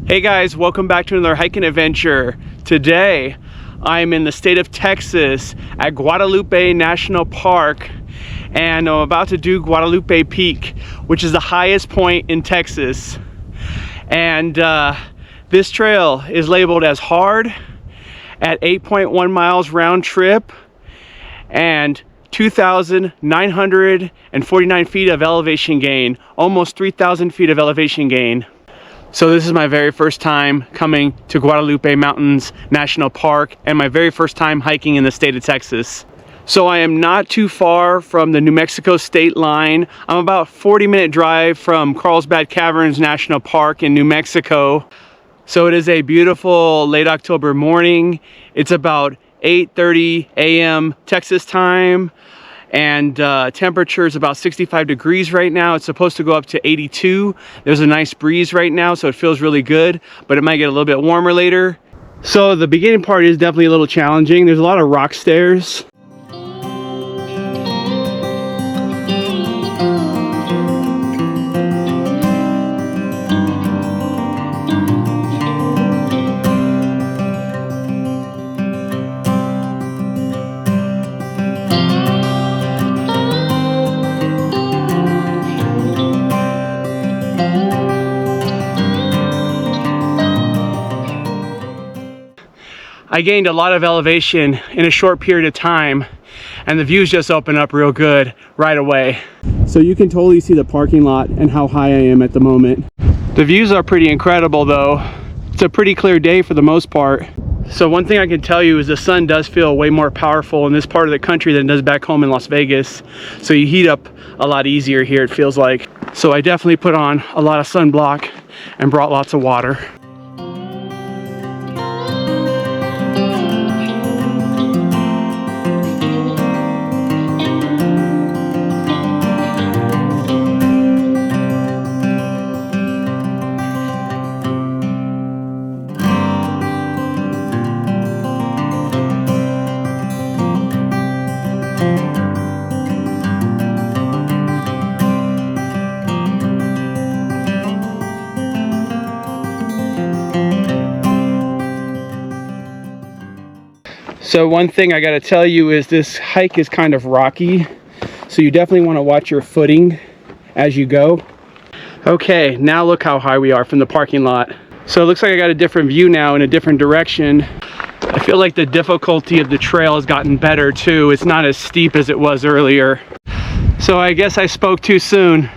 Hey guys, welcome back to another hiking adventure. Today, I'm in the state of Texas at Guadalupe National Park, and I'm about to do Guadalupe Peak, which is the highest point in Texas. And this trail is labeled as hard at 8.1 miles round trip and 2,949 feet of elevation gain, almost 3,000 feet of elevation gain. So this is my very first time coming to Guadalupe Mountains National Park and my very first time hiking in the state of Texas. So I am not too far from the New Mexico state line. I'm about a 40-minute drive from Carlsbad Caverns National Park in New Mexico. So it is a beautiful late October morning. It's about 8:30 a.m. Texas time. And temperature is about 65 degrees right now. It's supposed to go up to 82. There's a nice breeze right now, so it feels really good, but it might get a little bit warmer later. So the beginning part is definitely a little challenging. There's a lot of rock stairs. I gained a lot of elevation in a short period of time, and the views just open up real good right away. So you can totally see the parking lot and how high I am at the moment. The views are pretty incredible though. It's a pretty clear day for the most part. So one thing I can tell you is the sun does feel way more powerful in this part of the country than it does back home in Las Vegas. So you heat up a lot easier here, it feels like. So I definitely put on a lot of sunblock and brought lots of water. So one thing I gotta tell you is this hike is kind of rocky, so you definitely want to watch your footing as you go. Okay, now look how high we are from the parking lot. So it looks like I got a different view now in a different direction. I feel like the difficulty of the trail has gotten better too. It's not as steep as it was earlier. So I guess I spoke too soon.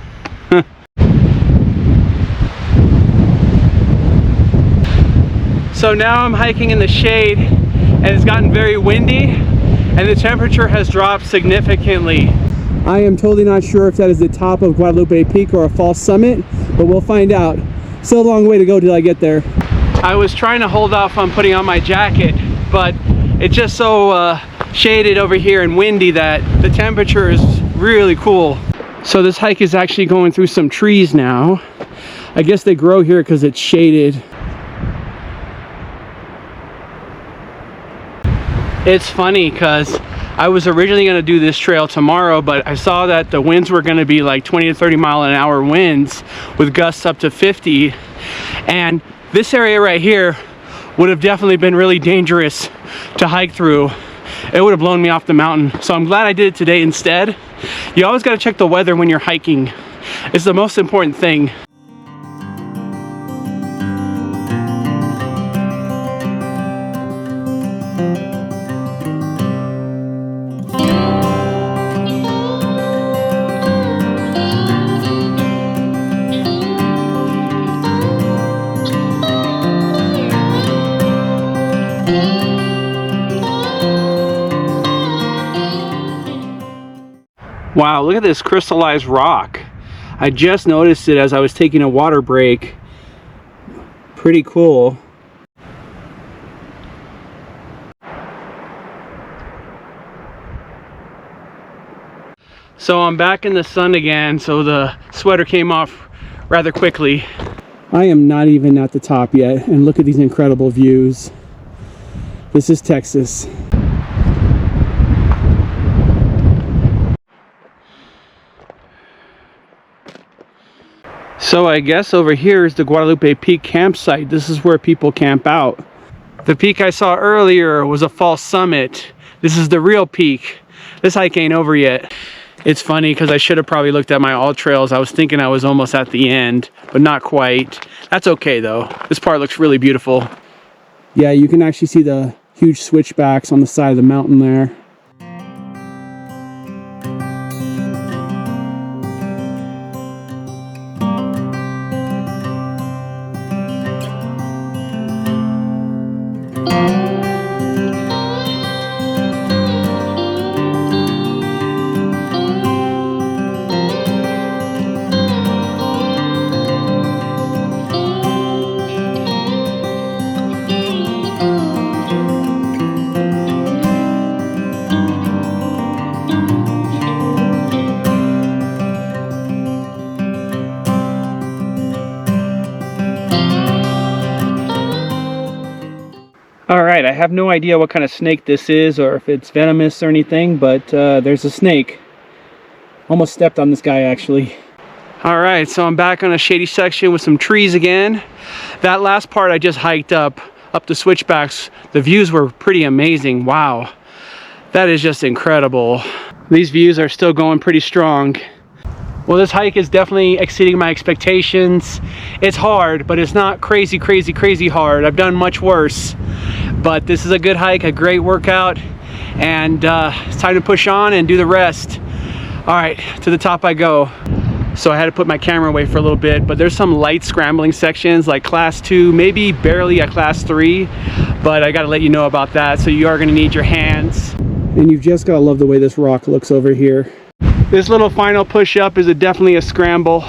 So now I'm hiking in the shade, and it's gotten very windy, and the temperature has dropped significantly. I am totally not sure if that is the top of Guadalupe Peak or a false summit, but we'll find out. Still a long way to go till I get there. I was trying to hold off on putting on my jacket, but it's just so shaded over here and windy that the temperature is really cool. So this hike is actually going through some trees now. I guess they grow here because it's shaded. It's funny because I was originally going to do this trail tomorrow, but I saw that the winds were going to be like 20 to 30 mile an hour winds with gusts up to 50, and this area right here would have definitely been really dangerous to hike through. It would have blown me off the mountain, so I'm glad I did it today instead. You always got to check the weather when you're hiking. It's the most important thing. Wow, look at this crystallized rock. I just noticed it as I was taking a water break. Pretty cool. So I'm back in the sun again, so the sweater came off rather quickly. I am not even at the top yet, and look at these incredible views. This is Texas. So I guess over here is the Guadalupe Peak campsite. This is where people camp out. The peak I saw earlier was a false summit. This is the real peak. This hike ain't over yet. It's funny because I should have probably looked at my AllTrails. I was thinking I was almost at the end, but not quite. That's okay though. This part looks really beautiful. Yeah, you can actually see the huge switchbacks on the side of the mountain there. Alright, I have no idea what kind of snake this is or if it's venomous or anything, but there's a snake. Almost stepped on this guy actually. Alright, so I'm back on a shady section with some trees again. That last part I just hiked up the switchbacks. The views were pretty amazing. Wow. That is just incredible. These views are still going pretty strong. Well, this hike is definitely exceeding my expectations. It's hard, but it's not crazy hard. I've done much worse. But this is a good hike, a great workout, and it's time to push on and do the rest. All right, to the top I go. So I had to put my camera away for a little bit, but there's some light scrambling sections like class 2, maybe barely a class 3, but I gotta let you know about that. So you are gonna need your hands. And you've just gotta love the way this rock looks over here. This little final push up is definitely a scramble.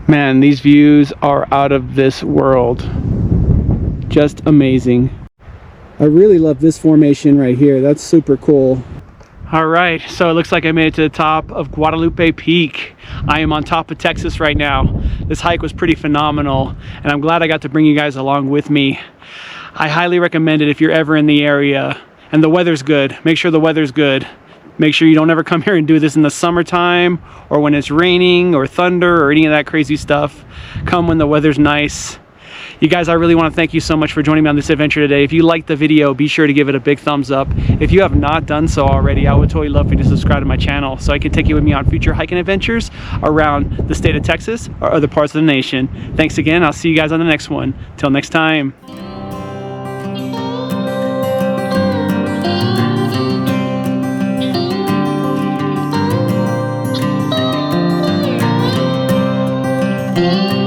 Man, these views are out of this world. Just amazing. I really love this formation right here. That's super cool. All right, so it looks like I made it to the top of Guadalupe Peak. I am on top of Texas right now. This hike was pretty phenomenal, and I'm glad I got to bring you guys along with me. I highly recommend it if you're ever in the area, and the weather's good. Make sure the weather's good. Make sure you don't ever come here and do this in the summertime or when it's raining or thunder or any of that crazy stuff. Come when the weather's nice. You guys, I really want to thank you so much for joining me on this adventure today. If you liked the video, be sure to give it a big thumbs up. If you have not done so already, I would totally love for you to subscribe to my channel so I can take you with me on future hiking adventures around the state of Texas or other parts of the nation. Thanks again. I'll see you guys on the next one. Till next time. Thank you.